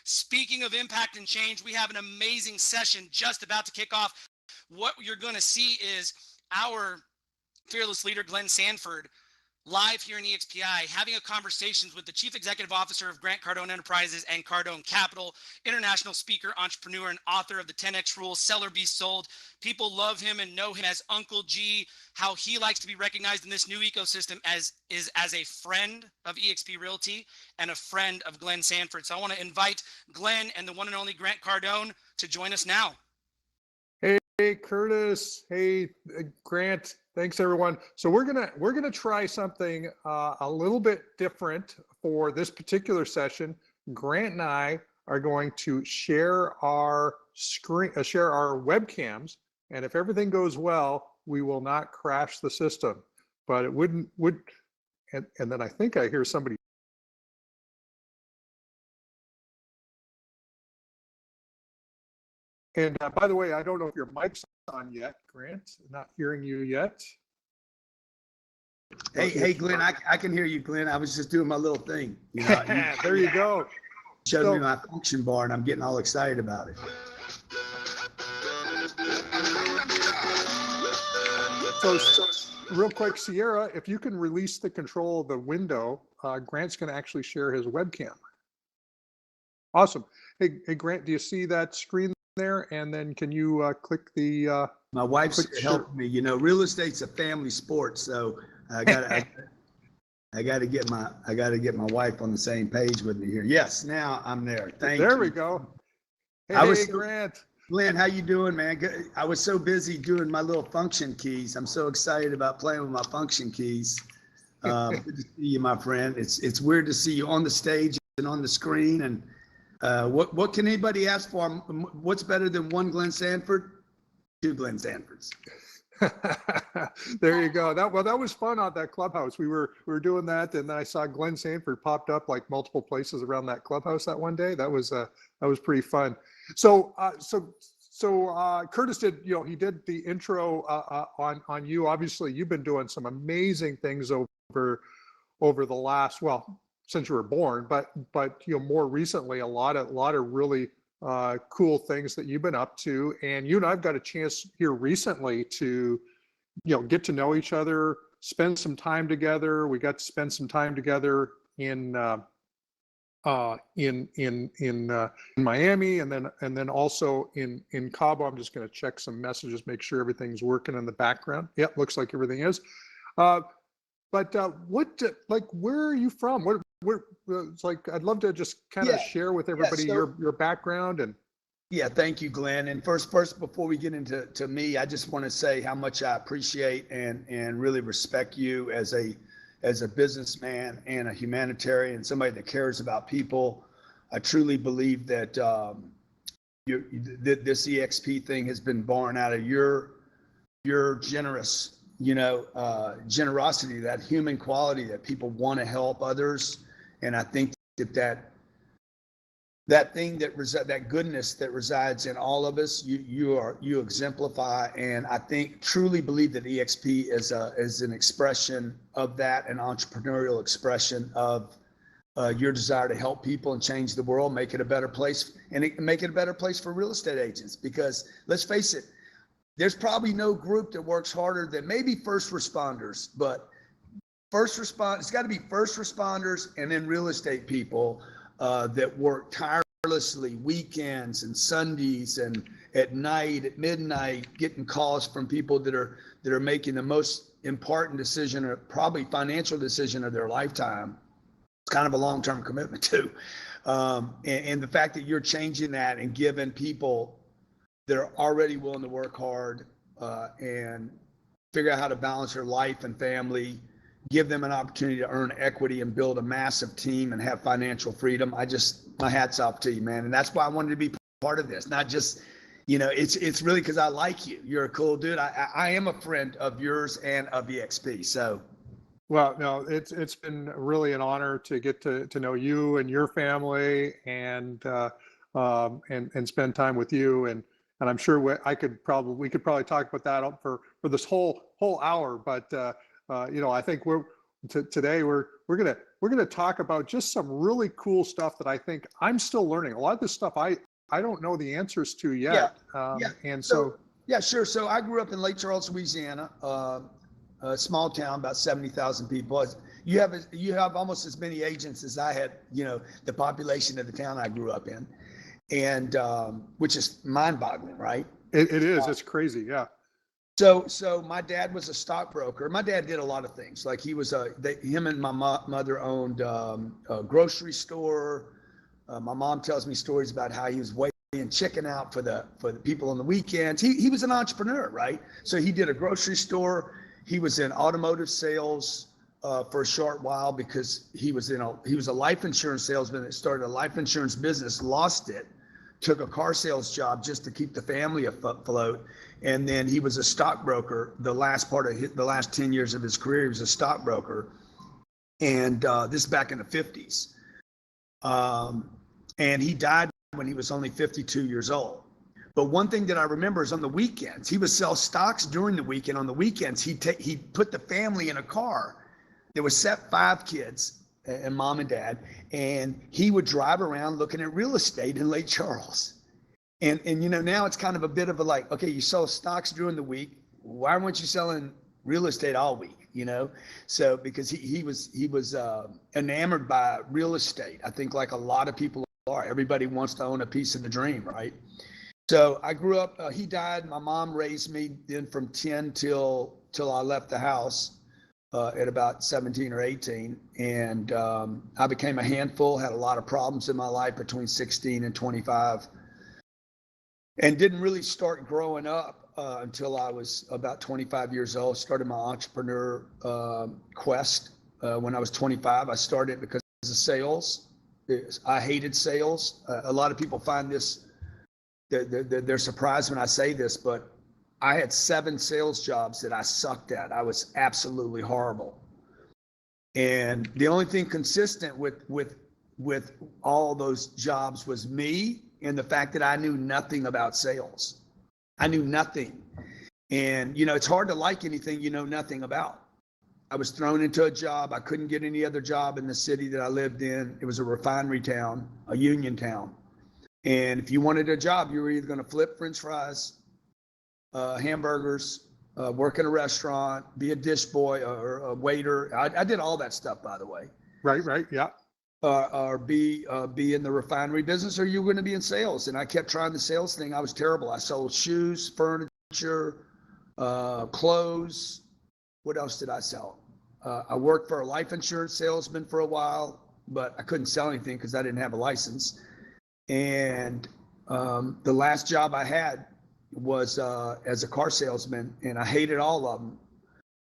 Speaking of impact and change, we have an amazing session just about to kick off. What you're going to see is our fearless leader, Glen Sanford, live here in EXPI, having a conversation with the Chief Executive Officer of Grant Cardone Enterprises and Cardone Capital, international speaker, entrepreneur, and author of the 10X Rule, Sell or Be Sold. People love him and know him as Uncle G. How he likes to be recognized in this new ecosystem as a friend of eXp Realty and a friend of Glen Sanford. So I want to invite Glen and the one and only Grant Cardone to join us now. Hey, Curtis. Hey, Grant. Thanks, everyone. So we're gonna try something a little bit different for this particular session. Grant and I are going to share our screen, share our webcams, and if everything goes well, we will not crash the system. But it would, and then I think I hear somebody. And by the way, I don't know if your mic's on yet, Grant. Not hearing you yet. Hey, Glenn, I can hear you, Glenn. I was just doing my little thing. You know, there you go. Showed me my function bar, and I'm getting all excited about it. So real quick, Sierra, if you can release the control of the window, Grant's going to actually share his webcam. Awesome. Hey, Grant, do you see that screen there? And then can you click the my wife's helped me. You know, real estate's a family sport, so I got to get my wife on the same page with me here. Yes, now I'm there. Thank you. There we go. Hey, Grant. Glenn, how you doing, man? I was so busy doing my little function keys. I'm so excited about playing with my function keys. Good to see you, my friend. It's weird to see you on the stage and on the screen. And what can anybody ask for? What's better than one Glen Sanford? Two Glen Sanfords. There you go. That was fun on that clubhouse. We were doing that, and then I saw Glen Sanford popped up like multiple places around that clubhouse that one day. That was pretty fun. So Curtis did, he did the intro on you. Obviously, you've been doing some amazing things over the last, well, since you were born, but more recently, a lot of really cool things that you've been up to. And you and I've got a chance here recently to, get to know each other, spend some time together. We got to spend some time together in Miami, and then also in Cabo. I'm just going to check some messages, make sure everything's working in the background. Yep, looks like everything is. But where are you from? It's like, I'd love to just kind of share with everybody your background. And yeah, thank you, Glenn. And first, before we get into me, I just want to say how much I appreciate and really respect you as a businessman and a humanitarian, somebody that cares about people. I truly believe that this EXP thing has been born out of your generous, generosity, that human quality that people want to help others. And I think that thing that goodness that resides in all of us, you exemplify. And I truly believe that EXP is an expression of that, an entrepreneurial expression of your desire to help people and change the world, make it a better place, and make it a better place for real estate agents. Because let's face it, there's probably no group that works harder than maybe first responders, but it's got to be first responders and then real estate people that work tirelessly weekends and Sundays and at night, at midnight, getting calls from people that are making the most important decision, or probably financial decision of their lifetime. It's kind of a long-term commitment too. And the fact that you're changing that and giving people that are already willing to work hard and figure out how to balance their life and family, give them an opportunity to earn equity and build a massive team and have financial freedom. My hat's off to you, man. And that's why I wanted to be part of this. Not just, it's really because I like you. You're a cool dude. I am a friend of yours and of eXp. So. Well, no, it's been really an honor to get to know you and your family and spend time with you. And I'm sure we could probably talk about that for this whole hour, but I think today we're gonna talk about just some really cool stuff that I think I'm still learning. A lot of this stuff I don't know the answers to yet. Yeah. And yeah, sure. So I grew up in Lake Charles, Louisiana, a small town, about 70,000 people. You have almost as many agents as I had, the population of the town I grew up in, and which is mind-boggling, right? it is. It's crazy. Yeah. So my dad was a stockbroker. My dad did a lot of things. Like him and my mother owned a grocery store. My mom tells me stories about how he was weighing chicken out for the people on the weekends. He was an entrepreneur, right? So he did a grocery store. He was in automotive sales for a short while because he was a life insurance salesman that started a life insurance business, lost it, took a car sales job just to keep the family afloat. And then he was a stockbroker. The last 10 years of his career, he was a stockbroker. And this is back in the 50s. And he died when he was only 52 years old. But one thing that I remember is on the weekends, he would sell stocks during the week. And on the weekends, he'd put the family in a car. There were 5 kids and mom and dad. And he would drive around looking at real estate in Lake Charles. And now it's kind of a bit of a like, okay, you sell stocks during the week. Why weren't you selling real estate all week? So because he was enamored by real estate. I think like a lot of people are. Everybody wants to own a piece of the dream, right? So I grew up. He died. My mom raised me then from 10 till I left the house at about 17 or 18, and I became a handful. Had a lot of problems in my life between 16 and 25. And didn't really start growing up until I was about 25 years old. Started my entrepreneur quest when I was 25. I started because of sales. I hated sales. A lot of people find this, they're surprised when I say this, but I had 7 sales jobs that I sucked at. I was absolutely horrible. And the only thing consistent with all those jobs was me and the fact that I knew nothing about sales. I knew nothing. And, it's hard to like anything you know nothing about. I was thrown into a job. I couldn't get any other job in the city that I lived in. It was a refinery town, a union town. And if you wanted a job, you were either going to flip French fries, hamburgers, work in a restaurant, be a dish boy or a waiter. I did all that stuff, by the way. Right. Yeah. Or be in the refinery business, or you're going to be in sales. And I kept trying the sales thing. I was terrible. I sold shoes, furniture, clothes. What else did I sell? I worked for a life insurance salesman for a while, but I couldn't sell anything because I didn't have a license. And the last job I had was as a car salesman, and I hated all of them.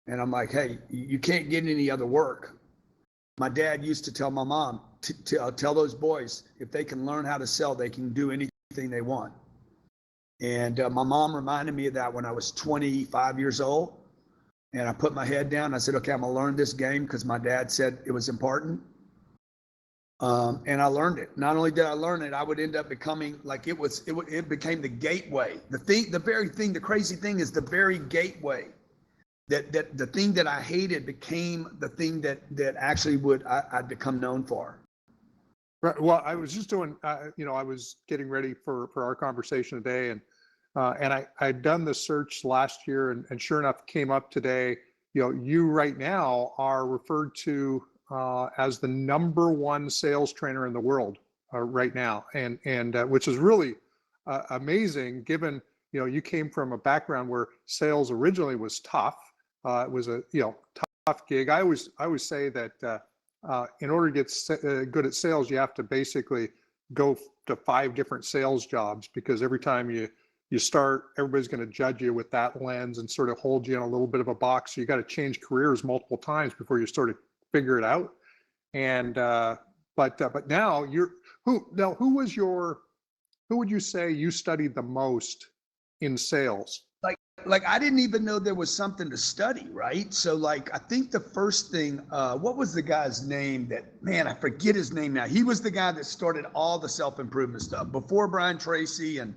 And I'm like, hey, you can't get any other work. My dad used to tell my mom, tell those boys, if they can learn how to sell, they can do anything they want. And my mom reminded me of that when I was 25 years old. And I put my head down. I said, okay, I'm going to learn this game because my dad said it was important. And I learned it. Not only did I learn it, I would end up becoming like it became the gateway. The crazy thing is the very gateway. That the thing that I hated became the thing that actually I'd become known for. Right. Well, I was just doing, I was getting ready for our conversation today, and I'd done the search last year, and sure enough, came up today. You right now are referred to as the #1 sales trainer in the world right now, and which is really amazing, given you came from a background where sales originally was tough. It was a tough gig. I always say that in order to get good at sales, you have to basically go to 5 different sales jobs, because every time you start, everybody's going to judge you with that lens and sort of hold you in a little bit of a box. So you got to change careers multiple times before you sort of figure it out. And but now who would you say you studied the most in sales? Like I didn't even know there was something to study, right? So like I think the first thing, what was the guy's name I forget his name now. He was the guy that started all the self-improvement stuff before Brian Tracy and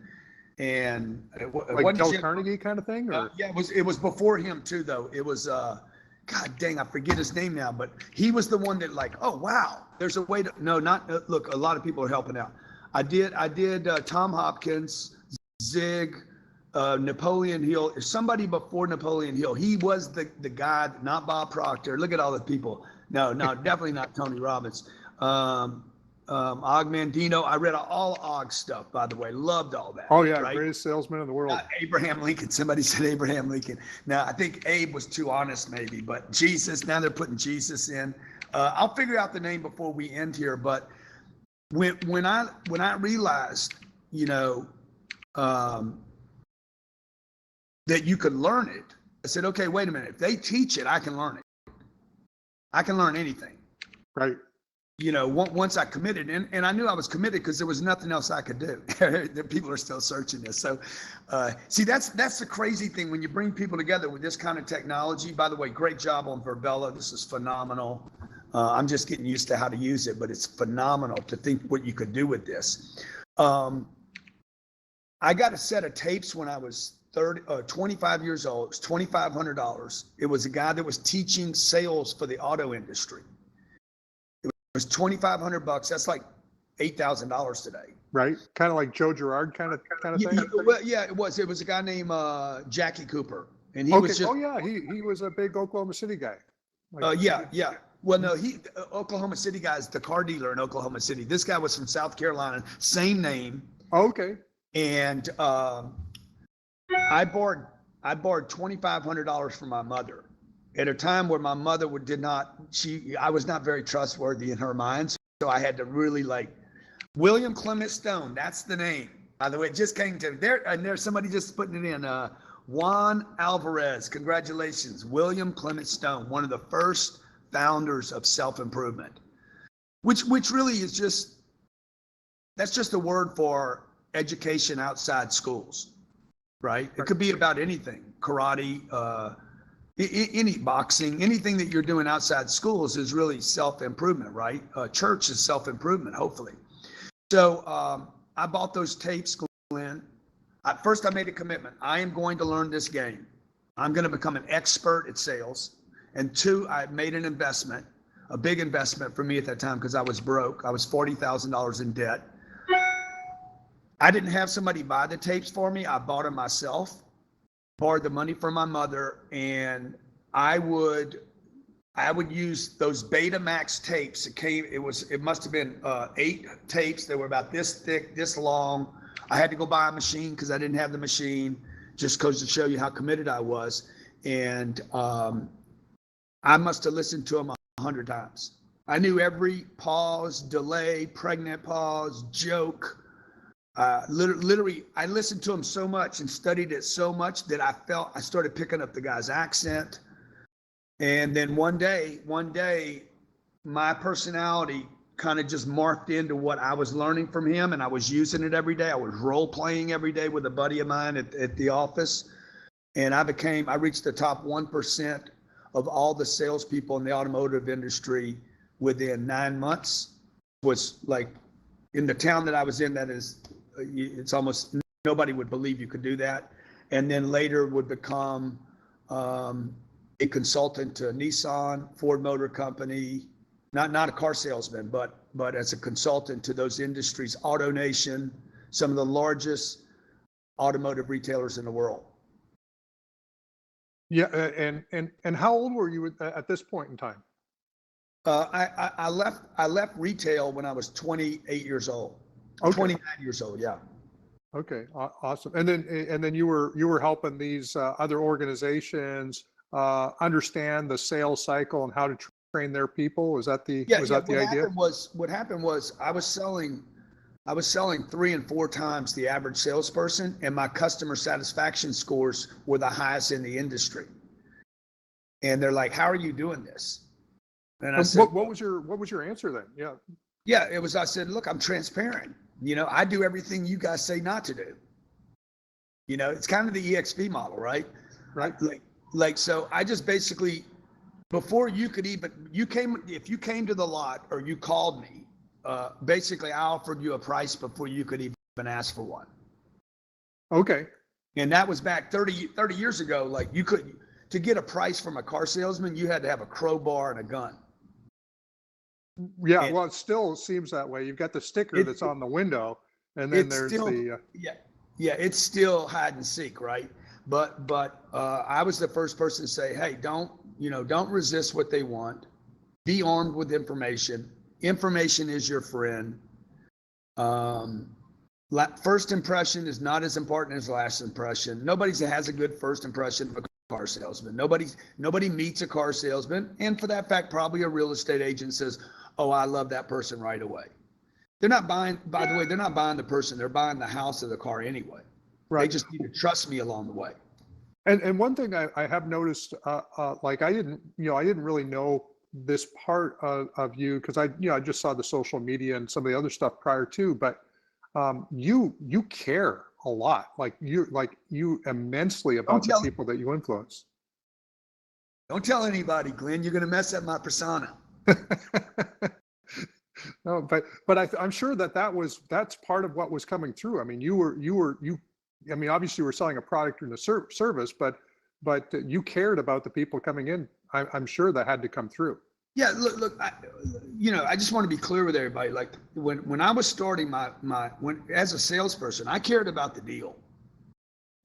like Dale Carnegie kind of thing, or yeah, it was before him too, though. It was God dang, I forget his name now, but he was the one that like, oh, wow, there's a way to, no, not, look, a lot of people are helping out. I did Tom Hopkins, Zig, Napoleon Hill, somebody before Napoleon Hill. He was the guy, not Bob Proctor. Look at all the people. No, definitely not Tony Robbins. Og Mandino. I read all Og stuff, by the way. Loved all that. Oh yeah, right? greatest salesman in the world. Abraham Lincoln. Somebody said Abraham Lincoln. Now I think Abe was too honest, maybe, but Jesus. Now they're putting Jesus in. I'll figure out the name before we end here. But when I realized, that you could learn it, I said, okay, wait a minute. If they teach it, I can learn it. I can learn anything. Right. Once I committed, and I knew I was committed because there was nothing else I could do. The people are still searching this. So, see, that's the crazy thing when you bring people together with this kind of technology. By the way, great job on Verbella. This is phenomenal. I'm just getting used to how to use it, but it's phenomenal to think what you could do with this. I got a set of tapes when I was 25 years old. It was $2,500. It was a guy that was teaching sales for the auto industry. It was $2,500. That's like $8,000 today. Right. Kind of like Joe Girard kind of thing. Well, yeah, it was. It was a guy named Jackie Cooper, and he okay. was just. Oh yeah, he was a big Oklahoma City guy. Yeah. Well, no, Oklahoma City guy is the car dealer in Oklahoma City. This guy was from South Carolina, same name. Okay. And I borrowed $2,500 from my mother at a time where my mother I was not very trustworthy in her mind. So I had to really William Clement Stone. That's the name. By the way, it just came to there. And there's somebody just putting it in. Juan Alvarez. Congratulations. William Clement Stone, one of the first founders of self-improvement, which really is that's just a word for education outside schools, right? It could be about anything, karate, any boxing, anything that you're doing outside schools is really self-improvement, right? Church is self-improvement, hopefully. So I bought those tapes, Glenn. First, I made a commitment. I am going to learn this game. I'm going to become an expert at sales. And two, I made an investment, a big investment for me at that time because I was broke. I was $40,000 in debt. I didn't have somebody buy the tapes for me. I bought them myself, borrowed the money from my mother, and I would use those Betamax tapes. It must have been 8 tapes. They were about this thick, this long. I had to go buy a machine because I didn't have the machine, just goes to show you how committed I was. And I must have listened to them 100 times. I knew every pause, delay, pregnant pause, joke. Literally, I listened to them so much and studied it so much that I started picking up the guy's accent. And then one day, my personality kind of just morphed into what I was learning from him, and I was using it every day. I was role playing every day with a buddy of mine at the office. And I reached the top 1% of all the salespeople in the automotive industry within 9 months. Was like in the town that I was in, it's almost nobody would believe you could do that. And then later would become a consultant to Nissan, Ford Motor Company, not a car salesman, but as a consultant to those industries, AutoNation, some of the largest automotive retailers in the world. Yeah, and how old were you at this point in time? I left retail when I was 28 years old. Okay. 29 years old, yeah. Okay, awesome. And then you were helping these other organizations understand the sales cycle and how to train their people. Was that the idea? What happened was I was selling 3 and 4 times the average salesperson, and my customer satisfaction scores were the highest in the industry. And they're like, "How are you doing this?" And I said, "What was your answer then?" Yeah. Yeah, it was. I said, "Look, I'm transparent. I do everything you guys say not to do. It's kind of the EXP model, right? Right. So I just basically, before you could even, if you came to the lot or you called me, basically I offered you a price before you could even ask for one. Okay. And that was back 30 years ago. Like to get a price from a car salesman, you had to have a crowbar and a gun. Yeah, And well, it still seems that way. You've got the sticker It- that's on the window, and then it's there's still, the yeah, it's still hide and seek, right? But I was the first person to say, hey, don't resist what they want. Be armed with information. Information is your friend. First impression is not as important as last impression. Nobody has a good first impression of a car salesman. Nobody meets a car salesman, and for that fact, probably a real estate agent says, "Oh, I love that person right away." They're not buying. By the way, they're not buying the person. They're buying the house or the car anyway. They right. just need to trust me along the way. And one thing I have noticed, like I didn't really know this part of you because I just saw the social media and some of the other stuff prior to, but you care a lot, like you immensely Don't about the tell people that you influence. Don't tell anybody, Glenn. You're going to mess up my persona. No, but I'm sure that's part of what was coming through. I mean, I mean, obviously you were selling a product and a service, but you cared about the people coming in. I'm sure that had to come through. Yeah, look. I just want to be clear with everybody. Like when I was starting as a salesperson, I cared about the deal.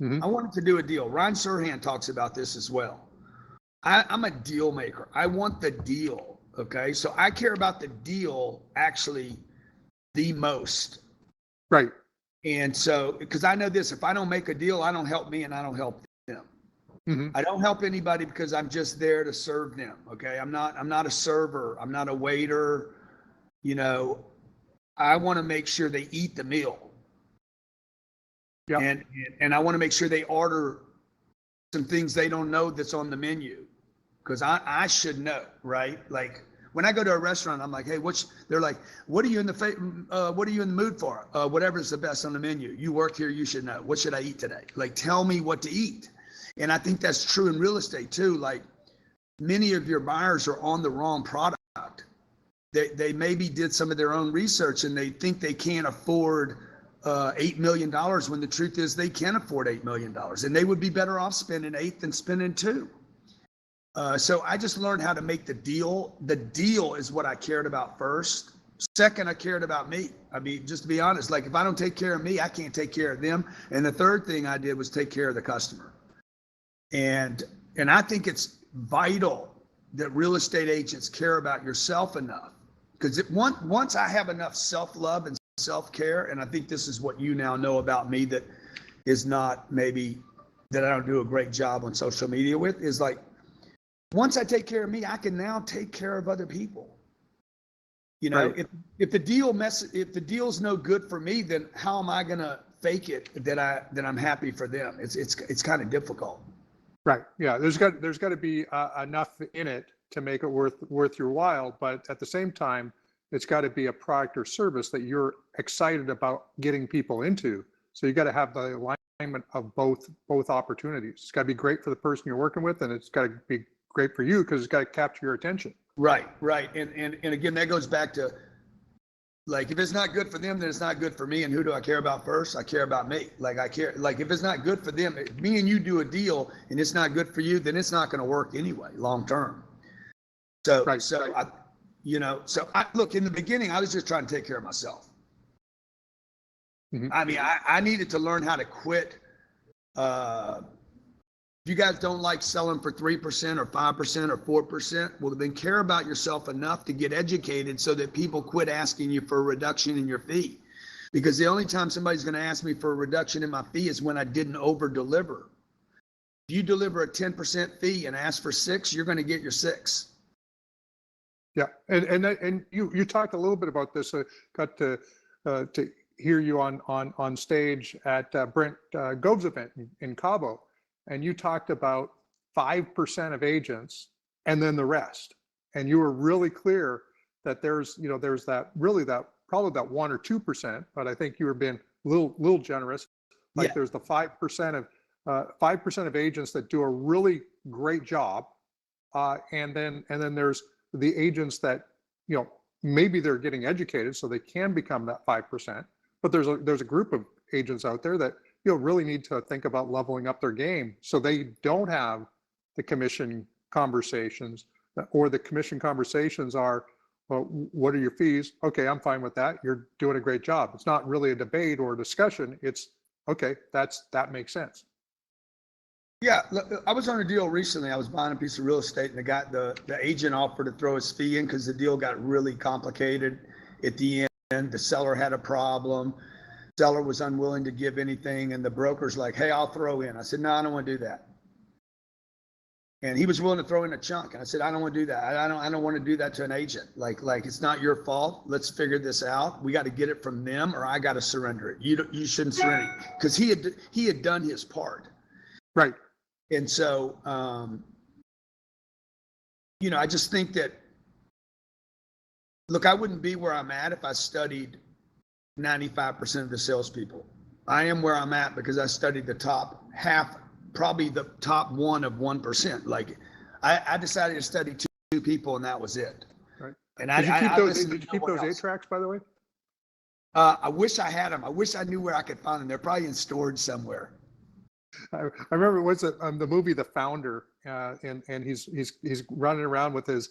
Mm-hmm. I wanted to do a deal. Ryan Serhant talks about this as well. I'm a deal maker. I want the deal. Okay, so I care about the deal actually the most. Right. And so, because I know this, if I don't make a deal, I don't help me and I don't help them. Mm-hmm. I don't help anybody because I'm just there to serve them. Okay. I'm not a server. I'm not a waiter. I want to make sure they eat the meal. Yeah. And I want to make sure they order some things they don't know that's on the menu. Because I should know, right? Like when I go to a restaurant, I'm like, hey, they're like, what are you in the mood for? Whatever's the best on the menu. You work here, you should know. What should I eat today? Like, tell me what to eat. And I think that's true in real estate too. Like many of your buyers are on the wrong product. They maybe did some of their own research and they think they can't afford $8 million when the truth is they can afford $8 million and they would be better off spending 8 than spending 2. So I just learned how to make the deal. The deal is what I cared about first. Second, I cared about me. I mean, just to be honest, like if I don't take care of me, I can't take care of them. And the third thing I did was take care of the customer. And I think it's vital that real estate agents care about yourself enough. Because once I have enough self-love and self-care, and I think this is what you now know about me that is not maybe that I don't do a great job on social media with, is like, once I take care of me, I can now take care of other people. Right. If the deal's no good for me, then how am I gonna fake it that I'm happy for them? It's kind of difficult. Right. Yeah. There's got to be enough in it to make it worth your while, but at the same time, it's got to be a product or service that you're excited about getting people into. So you got to have the alignment of both opportunities. It's got to be great for the person you're working with, and it's got to be great for you because it's got to capture your attention. Right. And again, that goes back to like, if it's not good for them, then it's not good for me. And who do I care about first? I care about me. Like if it's not good for them, me and you do a deal and it's not good for you, then it's not going to work anyway, long term. So, Right. I look, in the beginning, I was just trying to take care of myself. Mm-hmm. I mean, I needed to learn how to quit. If you guys don't like selling for 3% or 5% or 4%, well, then care about yourself enough to get educated so that people quit asking you for a reduction in your fee. Because the only time somebody's going to ask me for a reduction in my fee is when I didn't over deliver. If you deliver a 10% fee and ask for 6, you're going to get your 6. Yeah, and you talked a little bit about this. Got to hear you on stage at Brent Gove's event in Cabo, and you talked about 5% of agents and then the rest. And you were really clear that there's that probably that 1 or 2%, but I think you were being a little generous. Like there's the 5% of agents that do a really great job, and then there's the agents that maybe they're getting educated so they can become that 5%, but there's a group of agents out there that really need to think about leveling up their game so they don't have the commission conversations, or the commission conversations are, well, what are your fees? Okay, I'm fine with that. You're doing a great job. It's not really a debate or a discussion. It's okay, that makes sense. Yeah, look, I was on a deal recently. I was buying a piece of real estate, and the agent offered to throw his fee in because the deal got really complicated at the end. The seller had a problem. Seller was unwilling to give anything, and the broker's like, "Hey, I'll throw in." I said, "No, I don't want to do that." And he was willing to throw in a chunk, and I said, "I don't want to do that. I don't want to do that to an agent. Like it's not your fault. Let's figure this out. We got to get it from them, or I got to surrender it. You shouldn't surrender it," because he had done his part. Right. And so, I just think that, look, I wouldn't be where I'm at if I studied 95% of the salespeople. I am where I'm at because I studied the top half, probably the top 1%. Like, I decided to study two people, and that was it. Right. And did you keep those 8 tracks, by the way? I wish I had them. I wish I knew where I could find them. They're probably in storage somewhere. I remember what's it the movie The Founder, and he's running around with his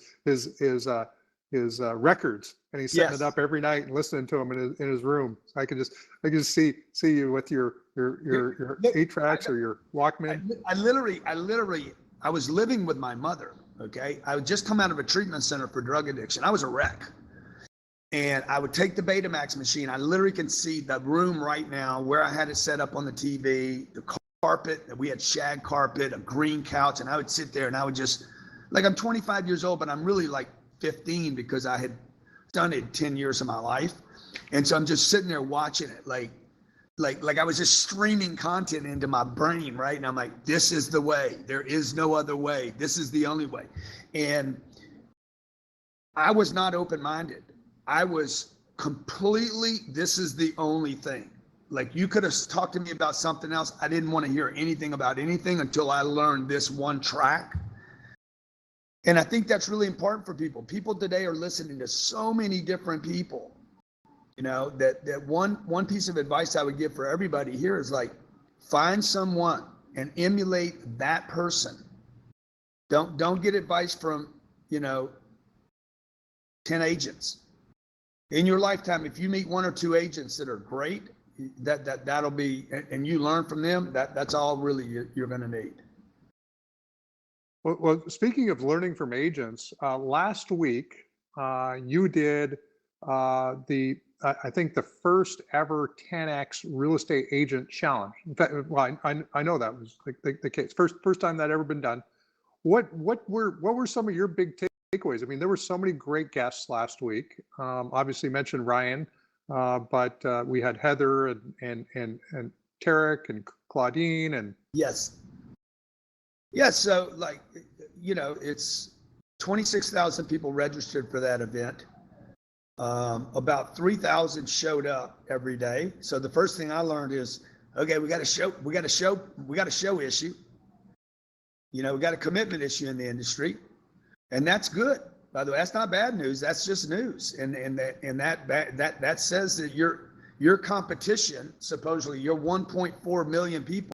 records, and he's setting Yes. it up every night and listening to them in his room. So I can just see you with your 8 tracks or your Walkman. I was living with my mother. Okay, I would just come out of a treatment center for drug addiction. I was a wreck, and I would take the Betamax machine. I literally can see the room right now where I had it set up on the TV, the carpet, we had shag carpet, a green couch, and I would sit there and I would just, like, I'm 25 years old, but I'm really like 15 because I had done it 10 years of my life. And so I'm just sitting there watching it, like I was just streaming content into my brain, right? And I'm like, this is the way. There is no other way. This is the only way. And I was not open-minded. I was completely, this is the only thing. Like, you could have talked to me about something else. I didn't want to hear anything about anything until I learned this one track. And I think that's really important for people. People today are listening to so many different people. That one piece of advice I would give for everybody here is, like, find someone and emulate that person. Don't get advice from, 10 agents. In your lifetime, if you meet 1 or 2 agents that are great, that'll be, and you learn from them, that's all really you're going to need. Well, speaking of learning from agents, last week you did I think the first ever 10x real estate agent challenge. In fact, well, I know that was the case. First time that ever been done. What were some of your big takeaways? I mean, there were so many great guests last week. Obviously mentioned Ryan, but we had Heather and Tarek and Claudine and yes. So, like, it's 26,000 people registered for that event. About 3,000 showed up every day. So the first thing I learned is, okay, we got a show issue. We got a commitment issue in the industry, and that's good. By the way, that's not bad news. That's just news, and that says that your competition, supposedly your 1.4 million people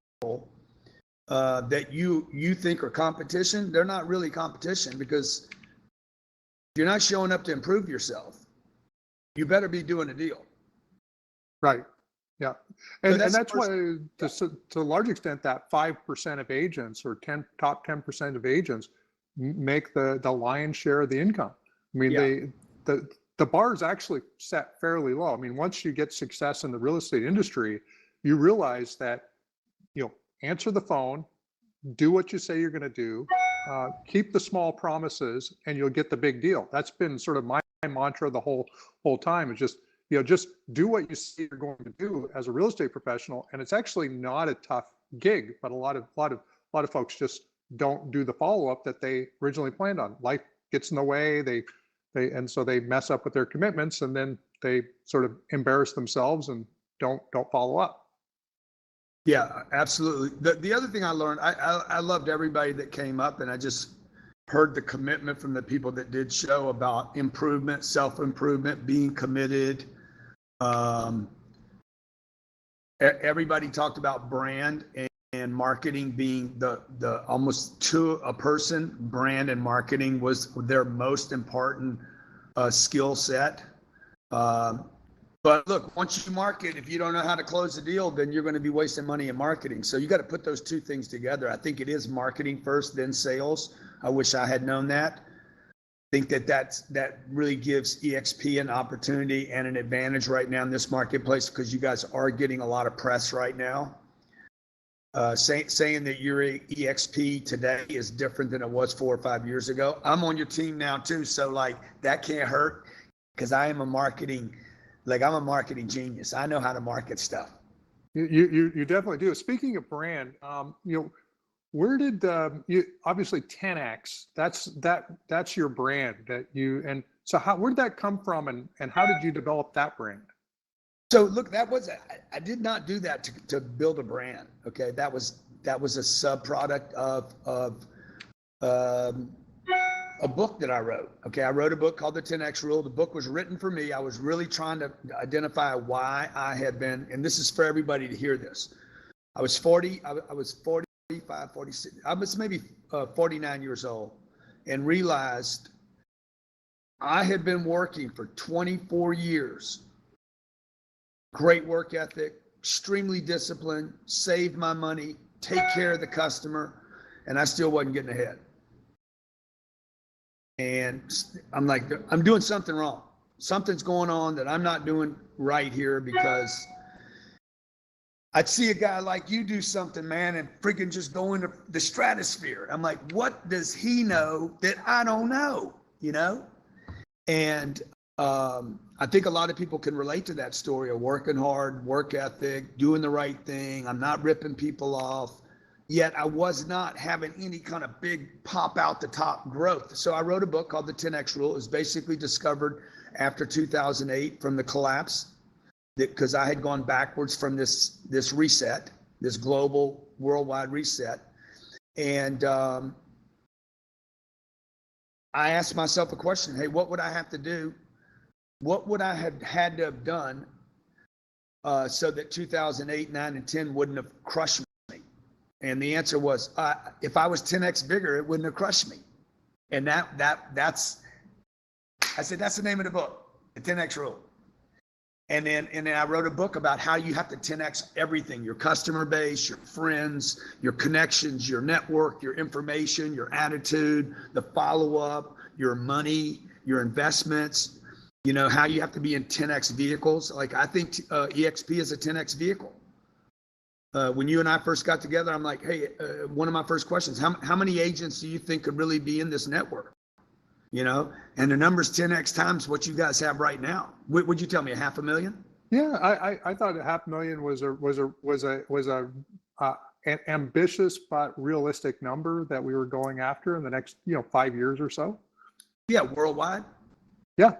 that you think are competition, they're not really competition, because if you're not showing up to improve yourself, you better be doing a deal. Right. Yeah. And that's why, to a large extent, that 5% of agents or top 10% of agents make the lion's share of the income. I mean, the bar is actually set fairly low. I mean, once you get success in the real estate industry, you realize that, answer the phone, do what you say you're going to do, keep the small promises, and you'll get the big deal. That's been sort of my mantra the whole time. Is just do what you say you're going to do as a real estate professional, and it's actually not a tough gig, but a lot of folks just don't do the follow-up that they originally planned on. Life gets in the way, and so they mess up with their commitments, and then they sort of embarrass themselves and don't follow up. Yeah, absolutely. The other thing I learned, I loved everybody that came up, and I just heard the commitment from the people that did show about improvement, self-improvement, being committed. Everybody talked about brand and marketing being the almost to a person, brand and marketing was their most important skill set. But look, once you market, if you don't know how to close the deal, then you're going to be wasting money in marketing. So you got to put those two things together. I think it is marketing first, then sales. I wish I had known that. I think that really gives eXp an opportunity and an advantage right now in this marketplace, because you guys are getting a lot of press right now. Saying that you're eXp today is different than it was 4 or 5 years ago. I'm on your team now too, so like that can't hurt, because I'm a marketing genius. I know how to market stuff. You definitely do. Speaking of brand, where did you obviously 10x? That's your brand that you, and so where did that come from, and how did you develop that brand? So look, I did not do that to build a brand. Okay, that was a sub product of a book that I wrote. Okay, I wrote a book called The 10X Rule. The book was written for me. I was really trying to identify why I had been, and this is for everybody to hear this. I was 45, 46. I was maybe 49 years old, and realized I had been working for 24 years. Great work ethic, extremely disciplined, saved my money, take care of the customer, and I still wasn't getting ahead. And I'm like, I'm doing something wrong. Something's going on that I'm not doing right here, because I'd see a guy like you do something, man, and freaking just go into the stratosphere. I'm like, what does he know that I don't know, And I think a lot of people can relate to that story of working hard, work ethic, doing the right thing. I'm not ripping people off, yet I was not having any kind of big pop out the top growth. So I wrote a book called The 10X Rule. It was basically discovered after 2008 from the collapse, because I had gone backwards from this reset, this global worldwide reset. And I asked myself a question: hey, what would I have to do? What would I have had to have done so that 2008, 9, and 10 wouldn't have crushed me? And the answer was, if I was 10x bigger, it wouldn't have crushed me. And that's I said, that's the name of the book, The 10X Rule. And then I wrote a book about how you have to 10x everything: your customer base, your friends, your connections, your network, your information, your attitude, the follow-up, your money, your investments. How you have to be in 10x vehicles. Like, I think eXp is a 10x vehicle. When you and I first got together, I'm like, hey, one of my first questions, how many agents do you think could really be in this network? And the number's 10x times what you guys have right now. Would you tell me, 500,000? Yeah, I thought 500,000 was an ambitious but realistic number that we were going after in the next 5 years or so. Yeah, worldwide. Yeah.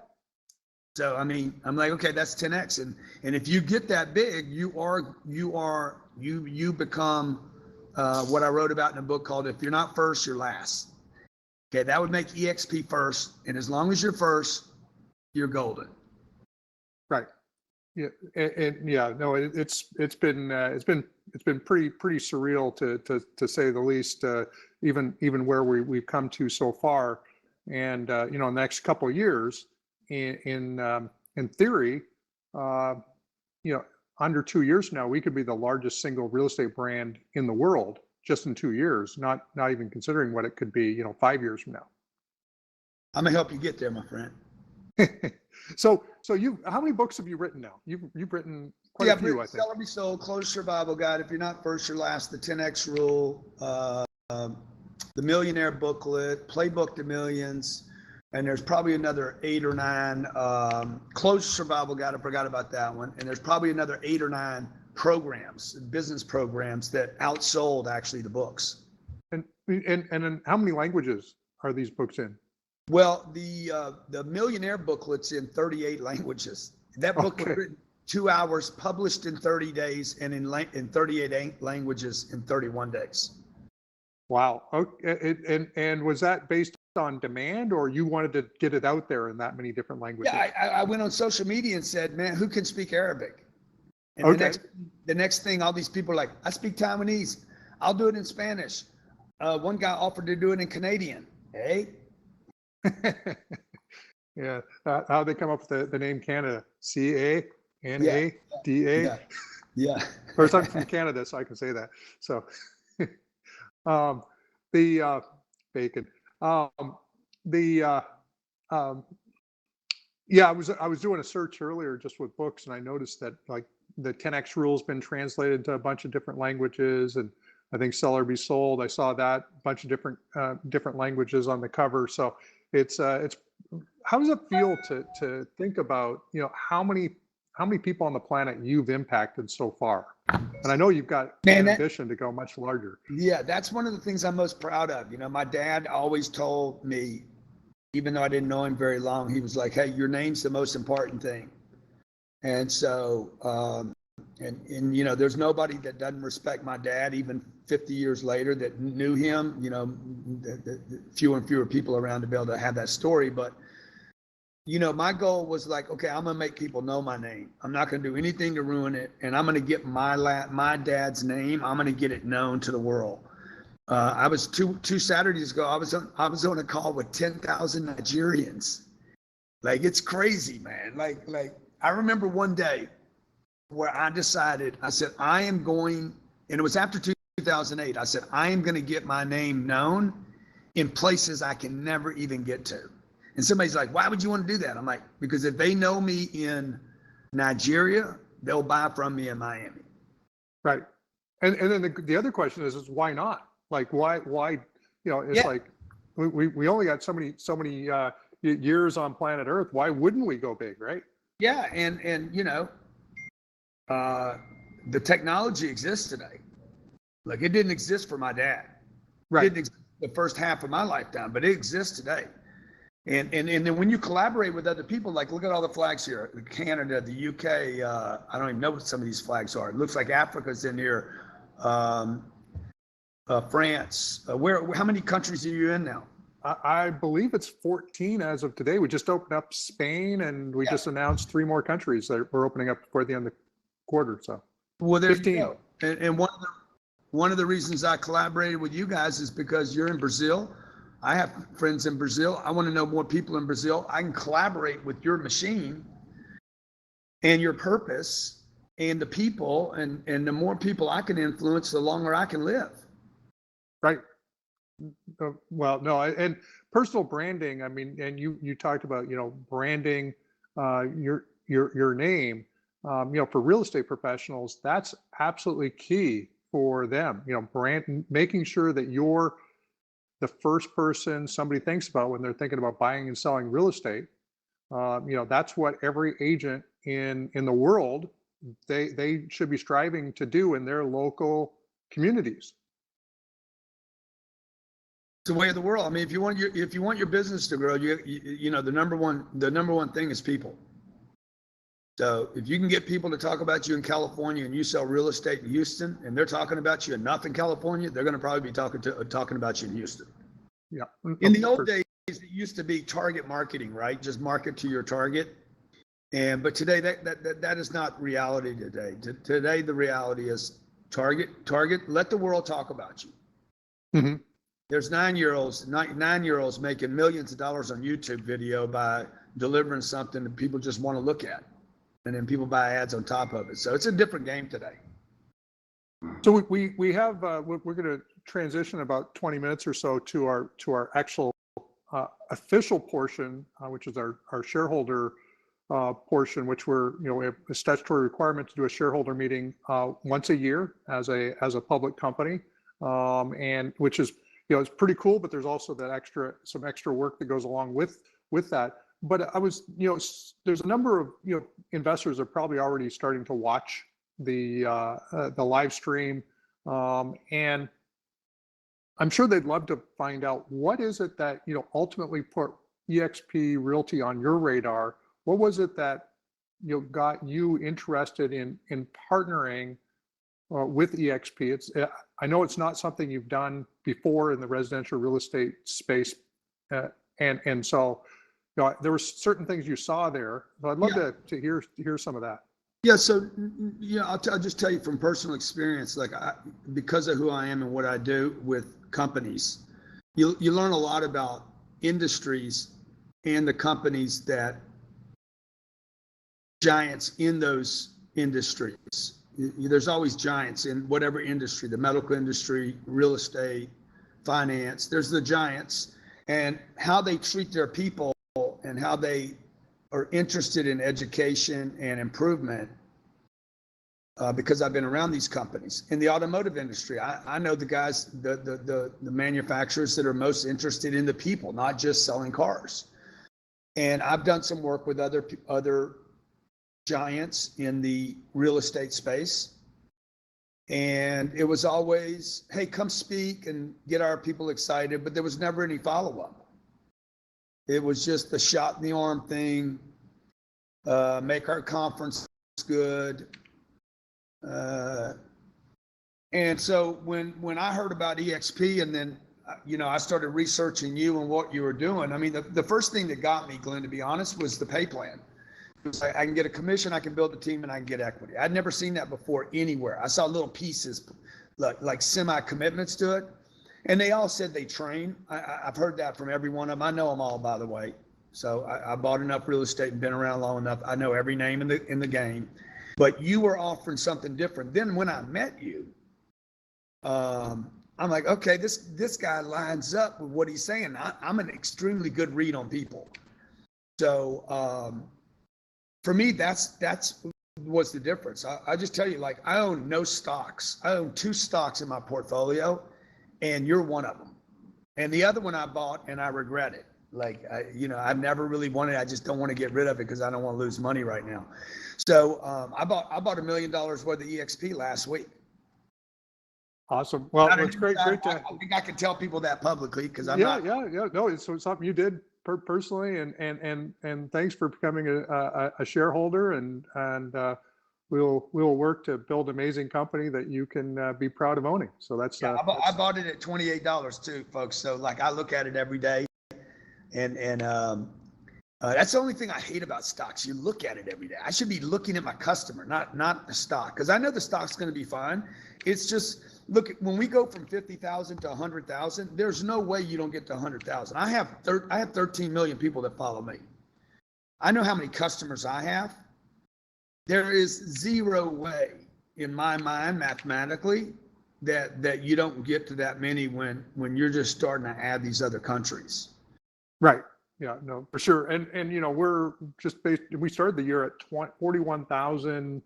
So I mean, I'm like, okay, that's 10x, and if you get that big, you become what I wrote about in a book called "If You're Not First, You're Last." Okay, that would make eXp first, and as long as you're first, you're golden. Right. Yeah. It's been pretty surreal to say the least. Even where we've come to so far, and in the next couple of years, in theory, under 2 years from now, we could be the largest single real estate brand in the world just in 2 years, not even considering what it could be, 5 years from now. I'm gonna help you get there, my friend. So how many books have you written now? You've written quite a few, I think. Sell or Be Sold, Closed Survival Guide, If You're Not First, You're Last, The 10X Rule, The Millionaire Booklet, Playbook to Millions, and there's probably another 8 or 9 Closed Survival Guide. I forgot about that one. And there's probably another 8 or 9 programs, business programs, that outsold actually the books. And in how many languages are these books in? Well, the Millionaire Booklet's in 38 languages. That book was written 2 hours, published in 30 days, and in 38 languages in 31 days. Wow. Okay. And was that based on demand, or you wanted to get it out there in that many different languages? Yeah, I went on social media and said, man, who can speak Arabic? And the next thing, all these people are like, I speak Taiwanese. I'll do it in Spanish. One guy offered to do it in Canadian. Hey. Yeah. How they come up with the name Canada? Canada. Yeah. Yeah. Of course, I'm from Canada, so I can say that. So, the bacon. The yeah, I was doing a search earlier just with books, and I noticed that like the 10x rule has been translated to a bunch of different languages, and I think Sell or Be Sold. I saw that bunch of different languages on the cover. So it's how does it feel to think about how many people on the planet you've impacted so far? And I know you've got an ambition to go much larger. Yeah, that's one of the things I'm most proud of. My dad always told me, even though I didn't know him very long, he was like, hey, your name's the most important thing. And so, there's nobody that doesn't respect my dad, even 50 years later, that knew him. Fewer and fewer people around to be able to have that story. But, my goal was like, okay, I'm going to make people know my name. I'm not going to do anything to ruin it. And I'm going to get my dad's name. I'm going to get it known to the world. I was two Saturdays ago. I was on a call with 10,000 Nigerians. Like, it's crazy, man. Like I remember one day where I decided. I said I am going, and it was after 2008. I said I am going to get my name known in places I can never even get to. And somebody's like, "Why would you want to do that?" I'm like, because if they know me in Nigeria, they'll buy from me in Miami. Right. And then the other question is why not? Like why it's like we only got so many years on planet Earth. Why wouldn't we go big, right? Yeah, and the technology exists today. Like, it didn't exist for my dad. Right. It didn't exist the first half of my lifetime, but it exists today. And then when you collaborate with other people, like, look at all the flags here: Canada, the UK. I don't even know what some of these flags are. It looks like Africa's in here. France. How many countries are you in now? I believe it's 14 as of today. We just opened up Spain, and we just announced 3 more countries that we're opening up before the end of the quarter. So, well, there 15. You go. And one of the reasons I collaborated with you guys is because you're in Brazil. I have friends in Brazil. I want to know more people in Brazil. I can collaborate with your machine and your purpose and the people, and the more people I can influence, the longer I can live. Right. Well, no, and personal branding. I mean, and you talked about branding your name. For real estate professionals, that's absolutely key for them. Making sure that you're the first person somebody thinks about when they're thinking about buying and selling real estate. That's what every agent in the world they should be striving to do in their local communities. It's the way of the world. I mean, if you want your business to grow, the number one thing is people. So if you can get people to talk about you in California, and you sell real estate in Houston, and they're talking about you enough in California, they're going to probably be talking about you in Houston. Yeah. In the old days, it used to be target marketing, right? Just market to your target. But today that is not reality today. Today the reality is target. Let the world talk about you. Mm-hmm. There's 9-year-olds making millions of dollars on YouTube video by delivering something that people just want to look at, and then people buy ads on top of it. So it's a different game today. So we have we're going to transition about 20 minutes or so to our actual official portion, which is our shareholder portion, which we have a statutory requirement to do a shareholder meeting once a year as a public company, and which is it's pretty cool, but there's also some extra work that goes along with that. But I was there's a number of investors are probably already starting to watch the live stream, and I'm sure they'd love to find out what is it that ultimately put eXp Realty on your radar. What was it that got you interested in partnering with eXp? I know it's not something you've done before in the residential real estate space, and so there were certain things you saw there. So I'd love to hear some of that. Yeah, so I'll just tell you from personal experience, like because of who I am and what I do with companies, you learn a lot about industries and the companies that giants in those industries. There's always giants in whatever industry, the medical industry, real estate, finance. There's the giants, and how they treat their people and how they are interested in education and improvement. Because I've been around these companies in the automotive industry, I know the guys, the manufacturers that are most interested in the people, not just selling cars. And I've done some work with other giants in the real estate space, and it was always, hey, come speak and get our people excited, but there was never any follow-up. It was just the shot in the arm thing, make our conference good. And so when I heard about EXP, and then I started researching you and what you were doing, I mean, the first thing that got me, Glenn, to be honest, was the pay plan. It was like, I can get a commission, I can build a team, and I can get equity. I'd never seen that before anywhere. I saw little pieces, like semi-commitments to it, and they all said they train. I've heard that from every one of them. I know them all, by the way. So I bought enough real estate and been around long enough. I know every name in the game. But you were offering something different. Then when I met you, I'm like, okay, this guy lines up with what he's saying. I'm an extremely good read on people. So for me, that's what's the difference. I just tell you, like, I own no stocks. I own 2 stocks in my portfolio, and you're one of them. And the other one I bought, and I regret it. Like, I've never really wanted it. I just don't want to get rid of it because I don't want to lose money right now. So I bought $1 million worth of EXP last week. Awesome. Well, it's great. I think I can tell people that publicly because I'm not. Yeah. No, it's something you did personally, and thanks for becoming a shareholder, and we'll work to build an amazing company that you can be proud of owning. So that's. I bought it at $28 too, folks. So like I look at it every day, and that's the only thing I hate about stocks. You look at it every day. I should be looking at my customer, not the stock, because I know the stock's going to be fine. It's just, look, when we go from 50,000 to 100,000, there's no way you don't get to 100,000. I have 13 million people that follow me. I know how many customers I have. There is zero way in my mind, mathematically, that you don't get to that many when you're just starting to add these other countries. Right. Yeah, no, for sure. And we're just we started the year at 41,000,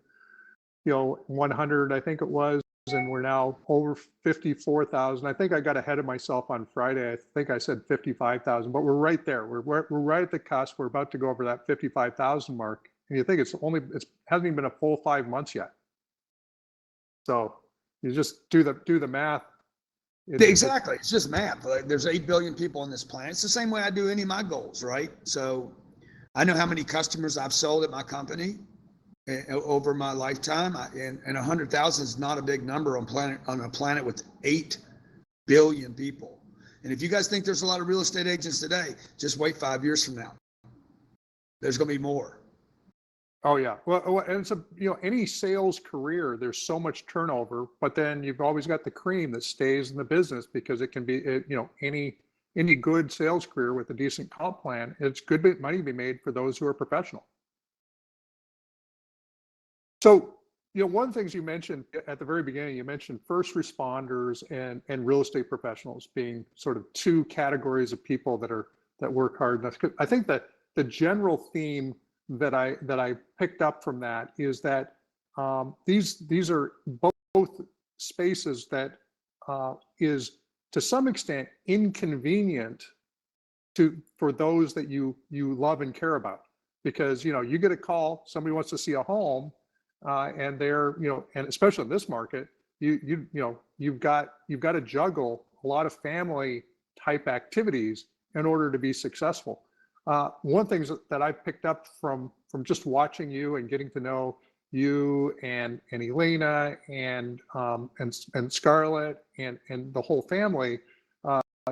100, I think it was, and we're now over 54,000. I think I got ahead of myself on Friday. I think I said 55,000, but we're right there. We're right at the cusp. We're about to go over that 55,000 mark. And you think it hasn't even been a full 5 months yet. So you just do the math. Exactly. It's just math. Like, there's 8 billion people on this planet. It's the same way I do any of my goals, right? So I know how many customers I've sold at my company over my lifetime, and 100,000 is not a big number on a planet with 8 billion people. And if you guys think there's a lot of real estate agents today, just wait 5 years from now. There's going to be more. Oh yeah. Well, and it's any sales career, there's so much turnover, but then you've always got the cream that stays in the business, because it can be, any good sales career with a decent comp plan, it's good money to be made for those who are professional. So, one of the things you mentioned at the very beginning, you mentioned first responders and real estate professionals being sort of 2 categories of people that work hard. I think that the general theme that I picked up from that is that these are both spaces that is to some extent inconvenient for those that you love and care about, because you get a call, somebody wants to see a home, and they're and especially in this market, you've got to juggle a lot of family type activities in order to be successful. One of the things that I picked up from just watching you and getting to know you and Elena and Scarlett and the whole family,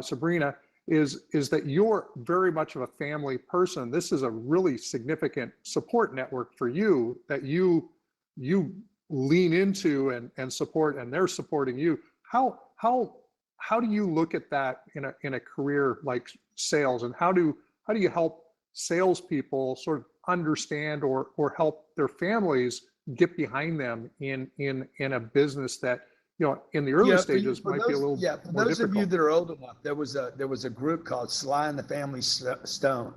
Sabrina, is that you're very much of a family person. This is a really significant support network for you that you you lean into and support, and they're supporting you. How do you look at that in a career like sales, and how do you help salespeople sort of understand or help their families get behind them in a business that, you know, in the early stages might be a little for more those of you difficult? that are old enough, there was a group called Sly and the Family Stone,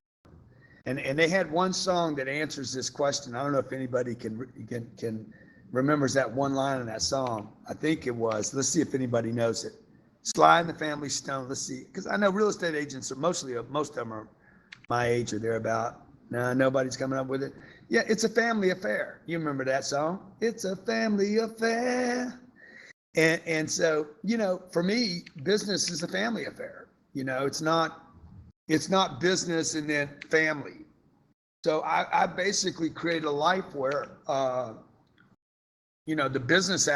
and they had one song that answers this question. I don't know if anybody can remembers that one line in that song. I think it was. Let's see if anybody knows it. Sly and the Family Stone. Let's see, because I know real estate agents are most of them are my age or thereabout. No, nobody's coming up with it. Yeah, it's a family affair. You remember that song? It's a family affair. And so, you know, for me, business is a family affair. You know, it's not business and then family. So I basically created a life where, you know, the business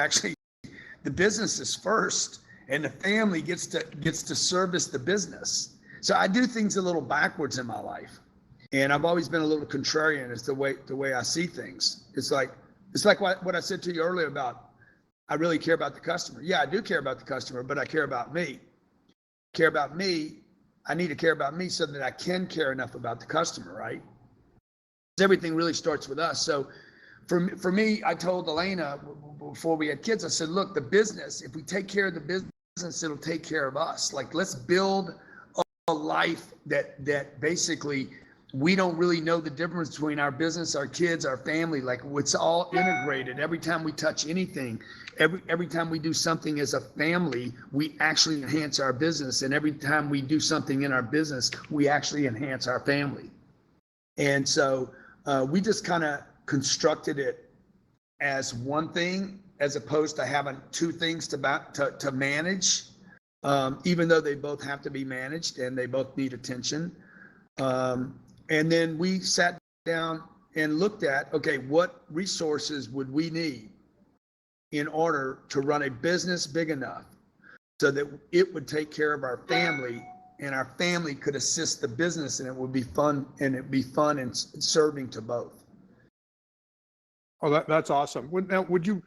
is first, and the family gets to service the business. So I do things a little backwards in my life, and I've always been a little contrarian as the way I see things. It's like what I said to you earlier about, I really care about the customer. Yeah, I do care about the customer, but I care about me. I need to care about me so that I can care enough about the customer, right? Everything really starts with us. So for me, I told Elena before we had kids, I said, look, the business, if we take care of the business, it'll take care of us. Like, let's build a life that basically we don't really know the difference between our business, our kids, our family. Like, it's all integrated. Every time we touch anything, every time we do something as a family, we actually enhance our business. And every time we do something in our business, we actually enhance our family. And so we just kind of constructed it as one thing, as opposed to having two things to manage, even though they both have to be managed and they both need attention. And then we sat down and looked at, okay, what resources would we need in order to run a business big enough so that it would take care of our family, and our family could assist the business, and it would be fun, and serving to both. Oh, that's awesome. Would you,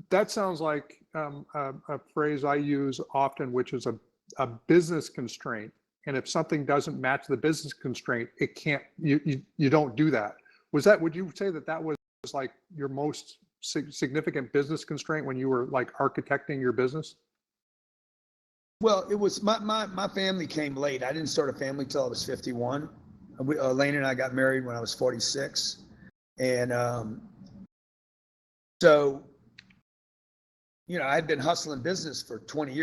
that sounds like a phrase I use often, which is a business constraint. And if something doesn't match the business constraint, it can't, you don't do that. Would you say that was like your most significant business constraint when you were like architecting your business? Well, it was my family came late. I didn't start a family till I was 51. Elena and I got married when I was 46. And so, you know, I'd been hustling business for 21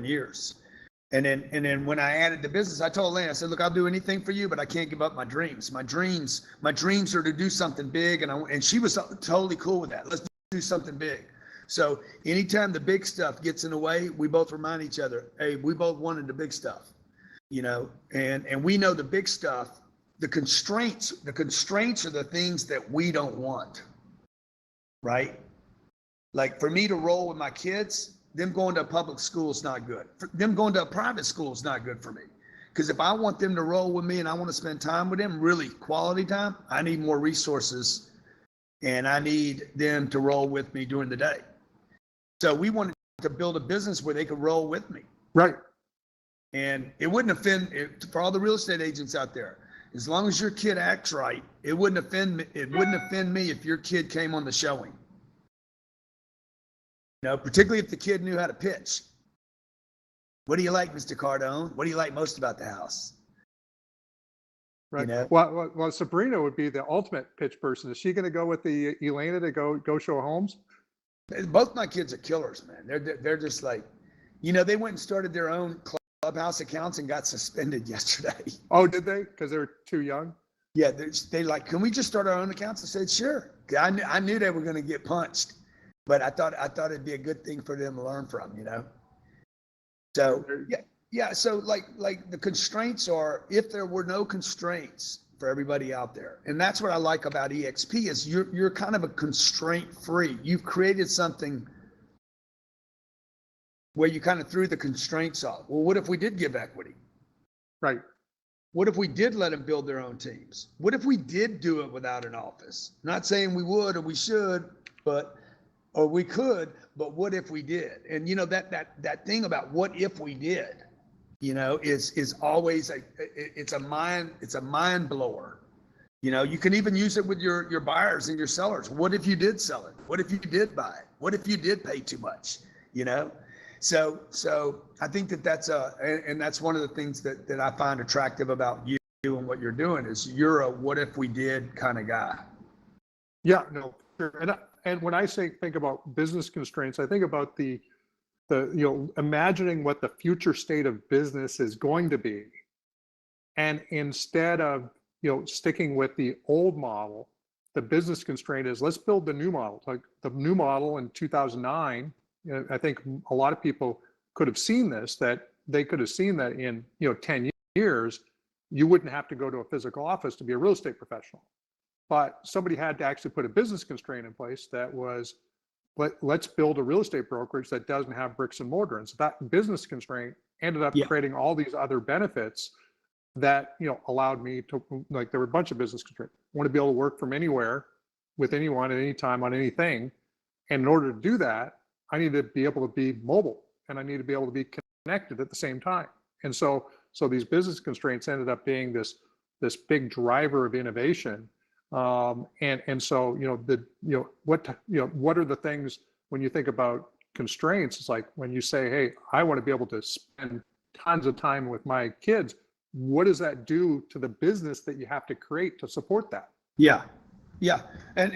years. And then when I added the business, I told Elena, I said, look, I'll do anything for you, but I can't give up my dreams. My dreams are to do something big. And she was totally cool with that. Let's do something big. So anytime the big stuff gets in the way, we both remind each other, hey, we both wanted the big stuff, you know, and we know the big stuff, the constraints are the things that we don't want, right? Like, for me to roll with my kids, them going to a public school is not good. Them going to a private school is not good for me. Because if I want them to roll with me and I want to spend time with them, really quality time, I need more resources, and I need them to roll with me during the day. So we wanted to build a business where they could roll with me. Right. And it wouldn't offend, for all the real estate agents out there, as long as your kid acts right, it wouldn't offend me if your kid came on the showing. You know, particularly if the kid knew how to pitch. What do you like, Mr. Cardone? What do you like most about the house? Right. You know? Well, Sabrina would be the ultimate pitch person. Is she going to go with the Elena to go show homes? Both my kids are killers, man. They're just like, you know, they went and started their own Clubhouse accounts and got suspended yesterday. Oh, did they? Because they were too young? Yeah, they like, can we just start our own accounts? I said, sure. I knew they were going to get punched, but I thought it'd be a good thing for them to learn from, you know. So yeah. So like the constraints are, if there were no constraints for everybody out there, and that's what I like about eXp is you're kind of a constraint free. You've created something where you kind of threw the constraints off. Well, what if we did give equity? Right. What if we did let them build their own teams? What if we did do it without an office? Not saying we would or we should, or we could, but what if we did? And that thing about what if we did, is always it's a mind blower. You can even use it with your buyers and your sellers. What if you did sell it? What if you did buy it? What if you did pay too much? So I think that's that's one of the things that I find attractive about you and what you're doing is you're a what if we did kind of guy. Yeah, no, sure. And when I think about business constraints, I think about the imagining what the future state of business is going to be, and instead of sticking with the old model, the business constraint is let's build the new model. Like the new model in 2009. I think a lot of people could have seen this, that they could have seen that in 10 years, you wouldn't have to go to a physical office to be a real estate professional. But somebody had to actually put a business constraint in place that was, let's build a real estate brokerage that doesn't have bricks and mortar. And so that business constraint ended up creating all these other benefits that allowed me to, like, there were a bunch of business constraints. I want to be able to work from anywhere with anyone at any time on anything. And in order to do that, I need to be able to be mobile, and I need to be able to be connected at the same time. And so these business constraints ended up being this big driver of innovation. And so what are the things when you think about constraints? It's like when you say, hey, I want to be able to spend tons of time with my kids. What does that do to the business that you have to create to support that? Yeah. Yeah. And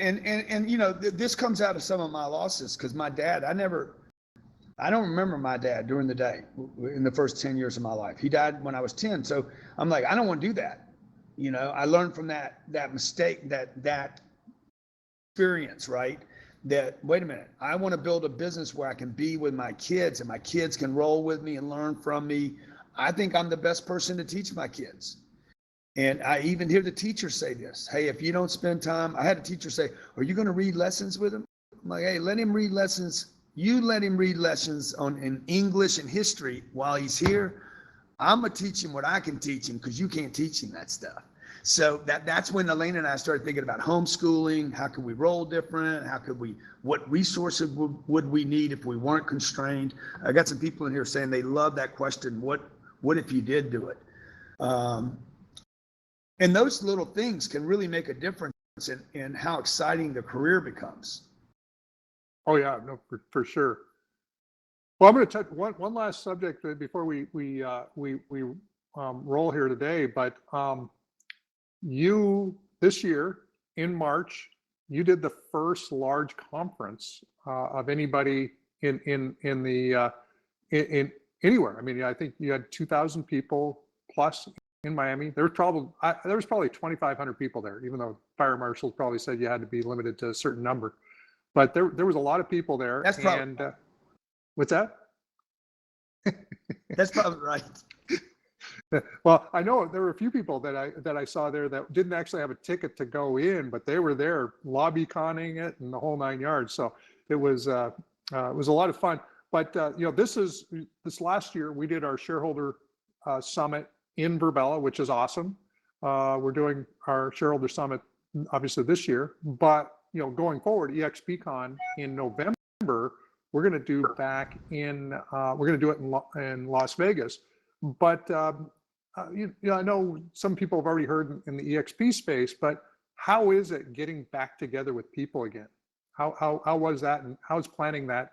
this comes out of some of my losses because my dad, I don't remember my dad during the day in the first 10 years of my life. He died when I was 10. So I'm like, I don't want to do that. I learned from that mistake, that experience, right? That, wait a minute, I want to build a business where I can be with my kids and my kids can roll with me and learn from me. I think I'm the best person to teach my kids. And I even hear the teachers say this, hey, if you don't spend time, I had a teacher say, are you going to read lessons with him? I'm like, hey, let him read lessons. You let him read lessons in English and history while he's here. I'm going to teach him what I can teach him because you can't teach him that stuff. So that's when Elaine and I started thinking about homeschooling. How could we roll different? What resources would we need if we weren't constrained? I got some people in here saying they love that question. What if you did do it? And those little things can really make a difference in how exciting the career becomes. Oh yeah, no, for sure. Well, I'm going to touch one last subject before we roll here today. But you this year in March, you did the first large conference of anybody in anywhere. I mean, I think you had 2,000 people plus in Miami. There was probably 2,500 people there, even though fire marshals probably said you had to be limited to a certain number. But there was a lot of people there. That's probably right. What's that? That's probably right. Well, I know there were a few people that I saw there that didn't actually have a ticket to go in, but they were there lobby conning it and the whole 9 yards. So it was a lot of fun. But this last year we did our Shareholder Summit in Virbela, which is awesome. We're doing our Shareholder Summit obviously this year, but going forward, EXPCON in November, we're going to do it in Las Vegas. But I know some people have already heard in the EXP space, but how is it getting back together with people again? How was that, and how's planning that?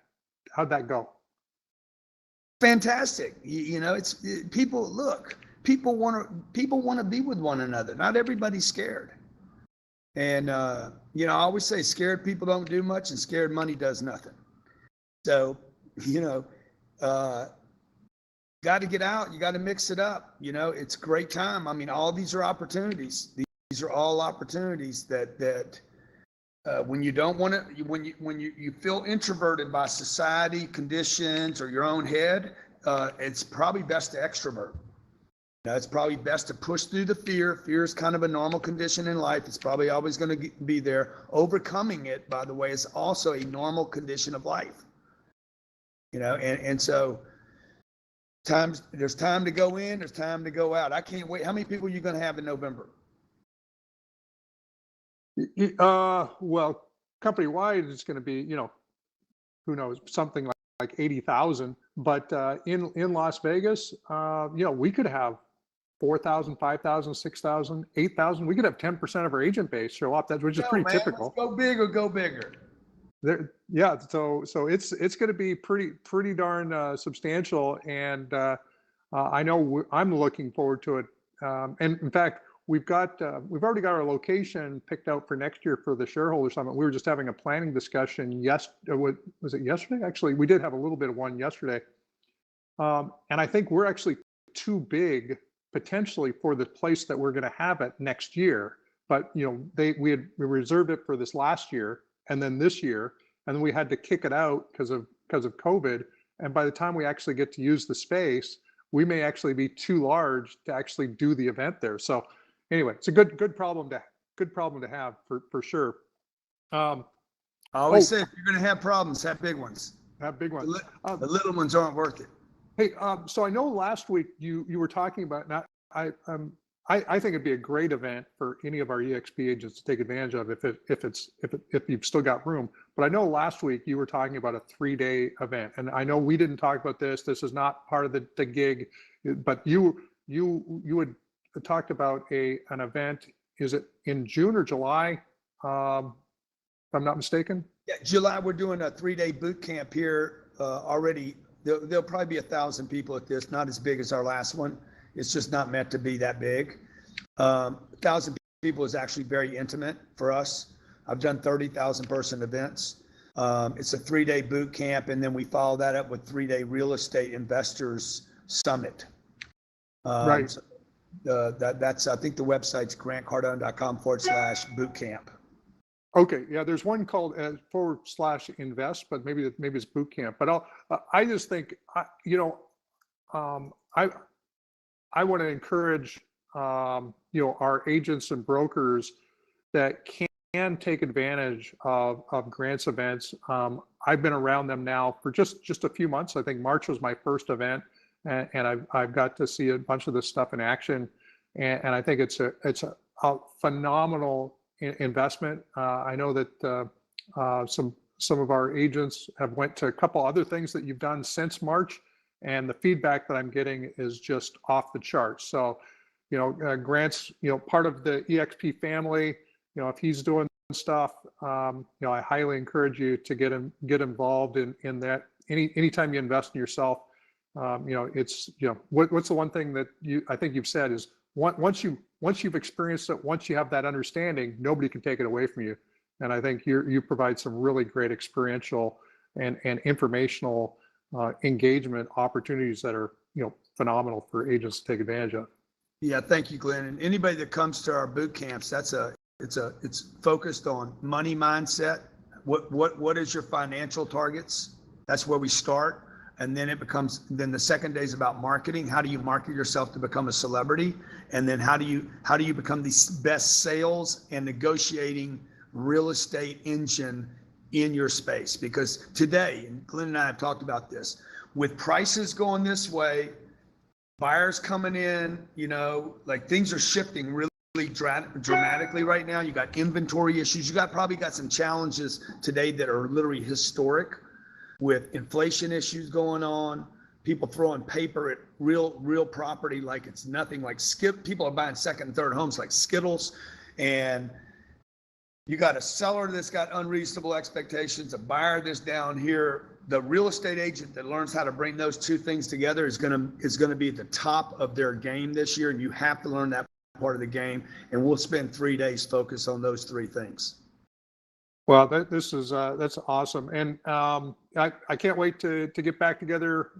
How'd that go? Fantastic. It's people. Look, people want to be with one another. Not everybody's scared. And I always say scared people don't do much, and scared money does nothing. So got to get out. You got to mix it up. It's a great time. I mean, all these are opportunities. These are all opportunities that when you don't want to, when you feel introverted by society, conditions, or your own head, it's probably best to extrovert. It's probably best to push through the fear. Fear is kind of a normal condition in life. It's probably always going to be there. Overcoming it, by the way, is also a normal condition of life. And so There's time to go in, there's time to go out. I can't wait. How many people are you going to have in November? Well, company wide, it's going to be, who knows, something like 80,000. But in Las Vegas, we could have 4,000, 5,000, 6,000, 8,000. We could have 10% of our agent base show up. Which is pretty typical. Let's go big or go bigger. Yeah, so it's going to be pretty darn substantial, and I know I'm looking forward to it. And in fact, we've already got our location picked out for next year for the Shareholder Summit. We were just having a planning discussion. Was it yesterday? Actually, we did have a little bit of one yesterday, and I think we're actually too big potentially for the place that we're going to have it next year. But we reserved it for this last year. And then this year, and then we had to kick it out because of COVID. And by the time we actually get to use the space, we may actually be too large to actually do the event there. So anyway, it's a good problem to have for sure. I always say, if you're going to have problems, have big ones. Have big ones. The little ones aren't worth it. Hey, so I know last week you were talking about, I think it'd be a great event for any of our eXp agents to take advantage of if you've still got room. But I know last week you were talking about a 3-day event, and I know we didn't talk about this. This is not part of the gig, but you had talked about an event. Is it in June or July? If I'm not mistaken. Yeah, July. We're doing a 3-day boot camp here already. There'll probably be 1,000 people at this. Not as big as our last one. It's just not meant to be that big. 1,000 people is actually very intimate for us. I've done 30,000 person events. It's a 3-day boot camp, and then we follow that up with 3-day real estate investors summit. Right. So, that's I think the website's grantcardone.com/bootcamp. Okay, yeah, there's one called /invest, but maybe it's boot camp. But I just think I want to encourage our agents and brokers that can take advantage of Grant's events. I've been around them now for just a few months. I think March was my first event, and I've got to see a bunch of this stuff in action, and I think it's a phenomenal investment. I know that some of our agents have went to a couple other things that you've done since March, and the feedback that I'm getting is just off the charts. So, Grant's part of the eXp family. If he's doing stuff, I highly encourage you to get involved in that. Anytime you invest in yourself, it's what's the one thing that I think you've said is once you've experienced it, once you have that understanding, nobody can take it away from you. And I think you provide some really great experiential and informational engagement opportunities that are phenomenal for agents to take advantage of. Yeah, thank you, Glenn. And anybody that comes to our boot camps, it's focused on money mindset. What is your financial targets? That's where we start. And then then the second day is about marketing. How do you market yourself to become a celebrity? And then how do you become the best sales and negotiating real estate engine in your space? Because today, and Glenn and I have talked about this, with prices going this way, buyers coming in, things are shifting really dramatically right now. You got inventory issues. You probably got some challenges today that are literally historic, with inflation issues going on, people throwing paper at real property like it's nothing, like people are buying second and third homes like Skittles. And you got a seller that's got unreasonable expectations, a buyer that's down here. The real estate agent that learns how to bring those two things together is going to be at the top of their game this year, and you have to learn that part of the game. And we'll spend 3 days focused on those 3 things. Well, that's awesome, and I can't wait to get back together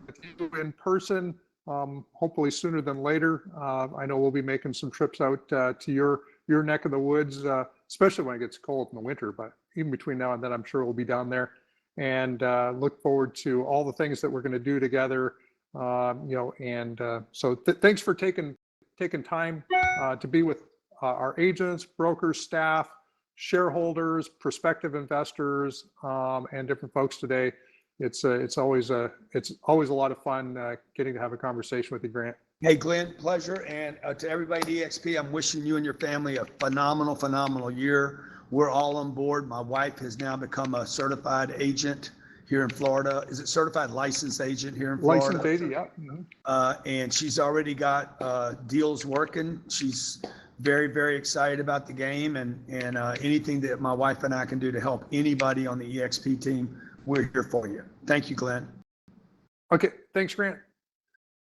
with you in person. Hopefully sooner than later. I know we'll be making some trips out to your neck of the woods, especially when it gets cold in the winter. But even between now and then, I'm sure we'll be down there, and look forward to all the things that we're going to do together. So thanks for taking time to be with our agents, brokers, staff, shareholders, prospective investors, and different folks today. it's always a lot of fun getting to have a conversation with you, Grant. Hey, Glenn, pleasure. And to everybody at eXp, I'm wishing you and your family a phenomenal year. We're all on board. My wife has now become a certified agent here in Florida. Is it certified licensed agent here in Florida? Licensed agent, yeah. Mm-hmm. And she's already got deals working. She's very excited about the game, and anything that my wife and I can do to help anybody on the eXp team, we're here for you. Thank you, Glenn. Okay, thanks, Grant.